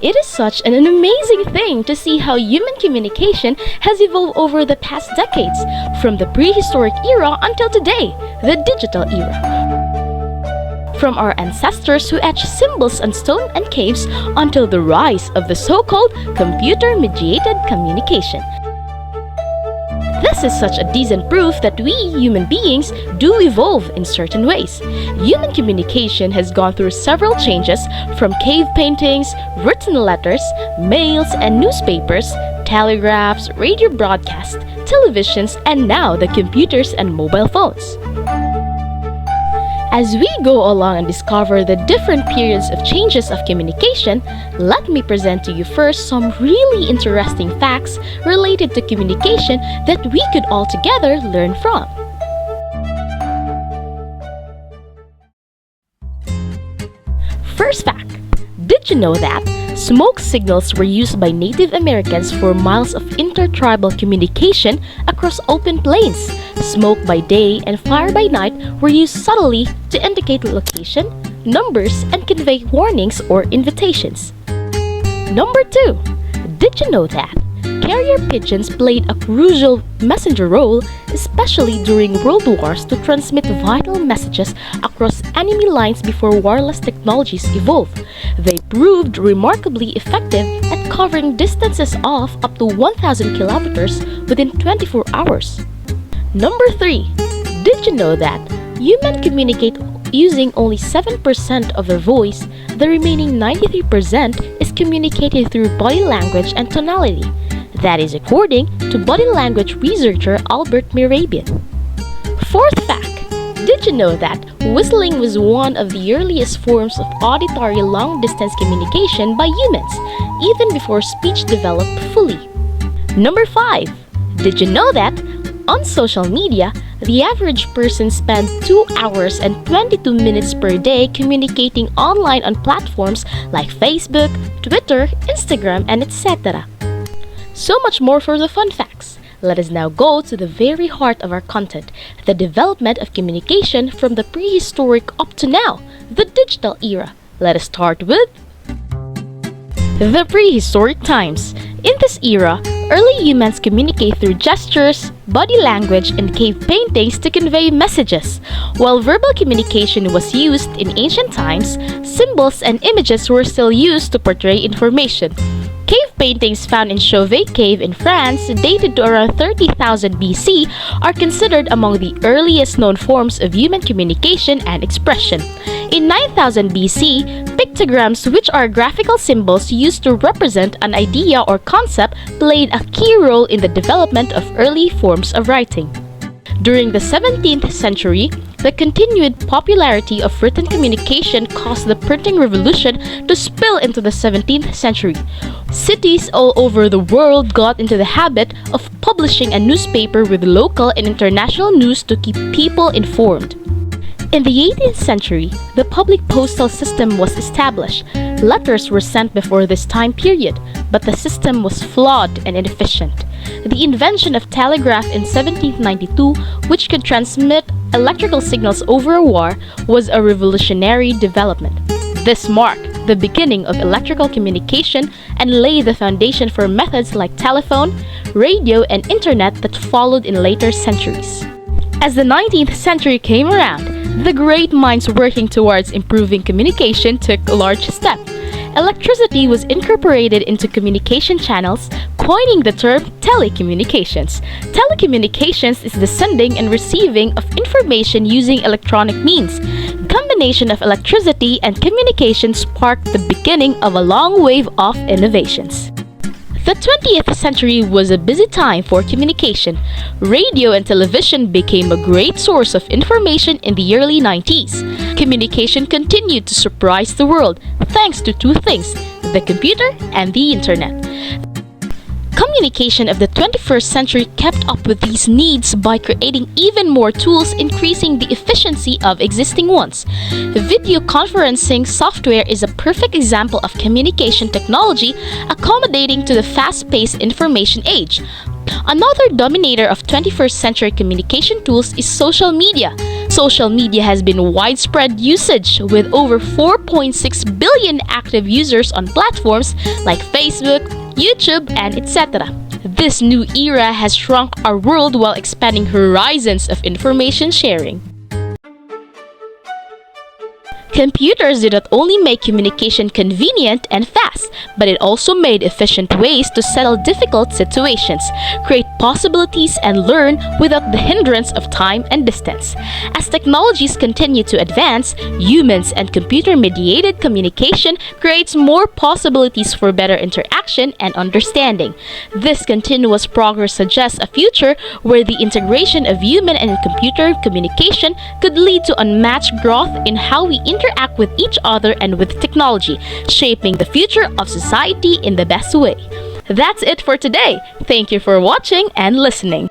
It is such an amazing thing to see how human communication has evolved over the past decades, from the prehistoric era until today, the digital era. From our ancestors who etched symbols on stone and caves until the rise of the so-called computer-mediated communication. This is such a decent proof that we, human beings, do evolve in certain ways. Human communication has gone through several changes, from cave paintings, written letters, mails and newspapers, telegraphs, radio broadcasts, televisions, and now the computers and mobile phones. As we go along and discover the different periods of changes of communication, let me present to you first some really interesting facts related to communication that we could all together learn from. First fact, did you know that smoke signals were used by Native Americans for miles of intertribal communication across open plains? Smoke by day and fire by night were used subtly to indicate location, numbers, and convey warnings or invitations. Number 2. Did you know that carrier pigeons played a crucial messenger role, especially during world wars, to transmit vital messages across enemy lines before wireless technologies evolved? They proved remarkably effective at covering distances of up to 1,000 kilometers within 24 hours. Number 3. Did you know that humans communicate using only 7% of their voice? The remaining 93% is communicated through body language and tonality. That is according to body language researcher Albert Mehrabian. Fourth fact, did you know that whistling was one of the earliest forms of auditory long-distance communication by humans, even before speech developed fully? Number 5, did you know that on social media, the average person spends 2 hours and 22 minutes per day communicating online on platforms like Facebook, Twitter, Instagram, and etc. So much more for the fun facts. Let us now go to the very heart of our content, the development of communication from the prehistoric up to now, the digital era. Let us start with the prehistoric times. In this era, early humans communicate through gestures, body language, and cave paintings to convey messages. While verbal communication was used in ancient times, symbols and images were still used to portray information. Cave paintings found in Chauvet Cave in France, dated to around 30,000 BC, are considered among the earliest known forms of human communication and expression. In 9000 BC, pictograms, which are graphical symbols used to represent an idea or concept, played a key role in the development of early forms of writing. During the 17th century, the continued popularity of written communication caused the printing revolution to spill into the 17th century. Cities all over the world got into the habit of publishing a newspaper with local and international news to keep people informed. In the 18th century, the public postal system was established. Letters were sent before this time period, but the system was flawed and inefficient. The invention of telegraph in 1792, which could transmit electrical signals over a wire, was a revolutionary development. This marked the beginning of electrical communication and laid the foundation for methods like telephone, radio, and internet that followed in later centuries. As the 19th century came around, the great minds working towards improving communication took a large step. Electricity was incorporated into communication channels, coining the term telecommunications. Telecommunications is the sending and receiving of information using electronic means. The combination of electricity and communication sparked the beginning of a long wave of innovations. The 20th century was a busy time for communication. Radio and television became a great source of information in the early 90s. Communication continued to surprise the world thanks to two things: the computer and the internet. Communication of the 21st century kept up with these needs by creating even more tools, increasing the efficiency of existing ones. Video conferencing software is a perfect example of communication technology accommodating to the fast-paced information age. Another dominator of 21st century communication tools is social media. Social media has been widespread usage with over 4.6 billion active users on platforms like Facebook, YouTube, and etc. This new era has shrunk our world while expanding horizons of information sharing. Computers did not only make communication convenient and fast, but it also made efficient ways to settle difficult situations, create possibilities, and learn without the hindrance of time and distance. As technologies continue to advance, humans and computer-mediated communication creates more possibilities for better interaction and understanding. This continuous progress suggests a future where the integration of human and computer communication could lead to unmatched growth in how we interact with each other and with technology, shaping the future of society in the best way. That's it for today. Thank you for watching and listening.